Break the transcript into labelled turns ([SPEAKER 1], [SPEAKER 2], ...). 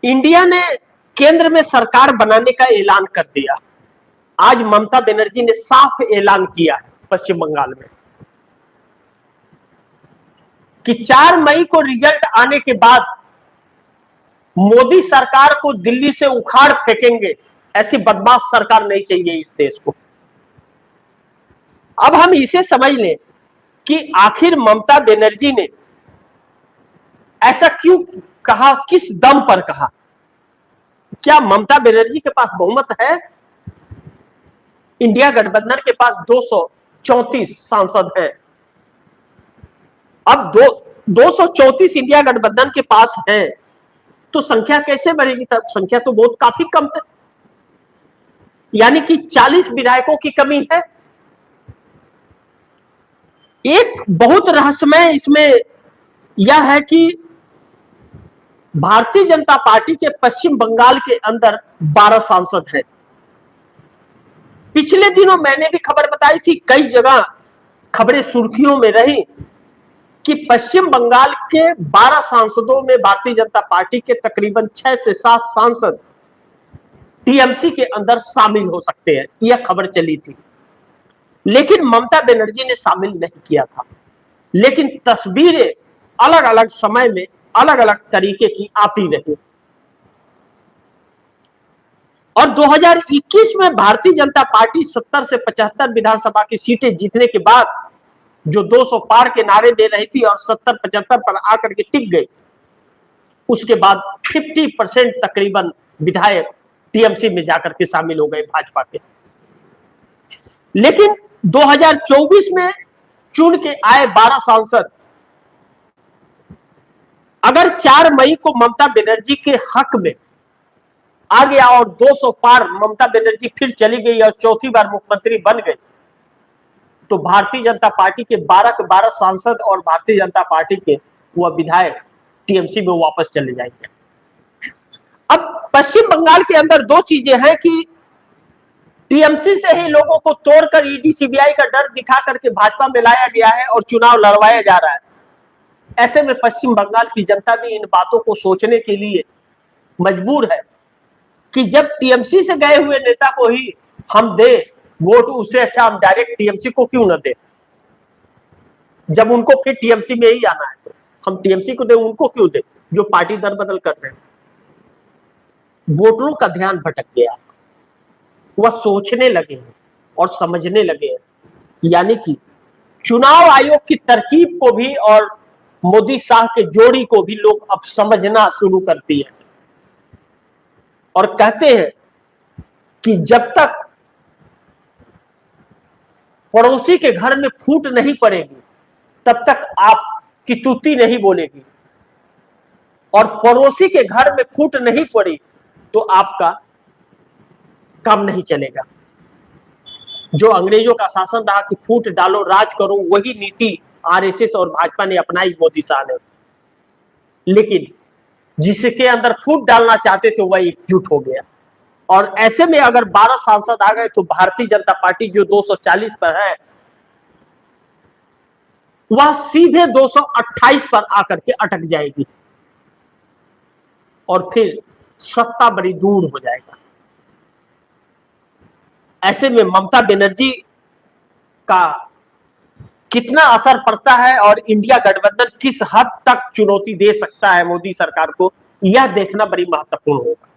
[SPEAKER 1] India ने केंद्र में सरकार बनाने का ऐलान कर दिया। आज ममता बनर्जी ने साफ ऐलान किया है पश्चिम बंगाल में कि 4 मई को रिजल्ट आने के बाद मोदी सरकार को दिल्ली से उखाड़ फेंकेंगे। ऐसी बदमाश सरकार नहीं चाहिए इस देश को। अब हम इसे समझ लें कि आखिर ममता बनर्जी ने ऐसा क्यों कहा, किस दम पर कहा। क्या ममता बनर्जी के पास बहुमत है? इंडिया गठबंधन के पास 234 सांसद हैं। अब 234 इंडिया गठबंधन के पास हैं, तो संख्या कैसे बढ़ेगी? तब संख्या तो बहुत काफी कम है, यानी कि 40 विधायकों की कमी है। एक बहुत रहस्यमय इसमें यह है कि भारतीय जनता पार्टी के पश्चिम बंगाल के अंदर 12 सांसद हैं। पिछले दिनों मैंने भी खबर बताई थी, कई जगह खबरें सुर्खियों में रही कि पश्चिम बंगाल के 12 सांसदों में भारतीय जनता पार्टी के तकरीबन 6 से 7 सांसद टीएमसी के अंदर शामिल हो सकते हैं, यह खबर चली थी। लेकिन ममता बनर्जी ने शामिल नहीं किया था। लेकिन तस्वीरें अलग अलग समय में अलग अलग तरीके की आती रही और 2021 में भारतीय जनता पार्टी 70 से 75 विधानसभा की सीटें जीतने के बाद जो 200 पार के नारे दे रही थी और 70-75 पर आकर के टिक गई, उसके बाद 50% तकरीबन विधायक टीएमसी में जाकर के शामिल हो गए भाजपा के। लेकिन 2024 में चुन के आए 12 सांसद अगर 4 मई को ममता बनर्जी के हक में आ गया और 200 पार ममता बनर्जी फिर चली गई और चौथी बार मुख्यमंत्री बन गई, तो भारतीय जनता पार्टी के 12 के 12 सांसद और भारतीय जनता पार्टी के वह विधायक टीएमसी में वापस चले जाएंगे। अब पश्चिम बंगाल के अंदर दो चीजें हैं कि टीएमसी से ही लोगों को तोड़कर ईडी सीबीआई का डर दिखा करके भाजपा में लाया गया है और चुनाव लड़वाया जा रहा है। ऐसे में पश्चिम बंगाल की जनता भी इन बातों को सोचने के लिए मजबूर है कि जब टीएमसी से गए हुए नेता को ही हम दे वोट, उससे अच्छा हम डायरेक्ट टीएमसी को क्यों न दे। जब उनको फिर टीएमसी में ही आना है तो हम टीएमसी को दे, उनको क्यों दे जो पार्टी दर बदल कर रहे हैं। वोटरों का ध्यान भटक गया, वह सोचने लगे हैं और समझने लगे हैं, यानी कि चुनाव आयोग की तरकीब को भी और मोदी शाह के जोड़ी को भी लोग अब समझना शुरू करती है और कहते हैं कि जब तक पड़ोसी के घर में फूट नहीं पड़ेगी तब तक आपकी तुती नहीं बोलेगी, और पड़ोसी के घर में फूट नहीं पड़ी तो आपका काम नहीं चलेगा। जो अंग्रेजों का शासन रहा कि फूट डालो राज करो, वही नीति आरएसएस और भाजपा ने अपनाई, मोदी शाह ने। लेकिन जिसके अंदर फूट डालना चाहते थे वह एकजुट हो गया, और ऐसे में अगर 12 सांसद आ गए तो भारतीय जनता पार्टी जो 240 पर है वह सीधे 228 पर आकर के अटक जाएगी और फिर सत्ता बड़ी दूर हो जाएगा। ऐसे में ममता बनर्जी का कितना असर पड़ता है और इंडिया गठबंधन किस हद तक चुनौती दे सकता है मोदी सरकार को, यह देखना बड़ी महत्वपूर्ण होगा।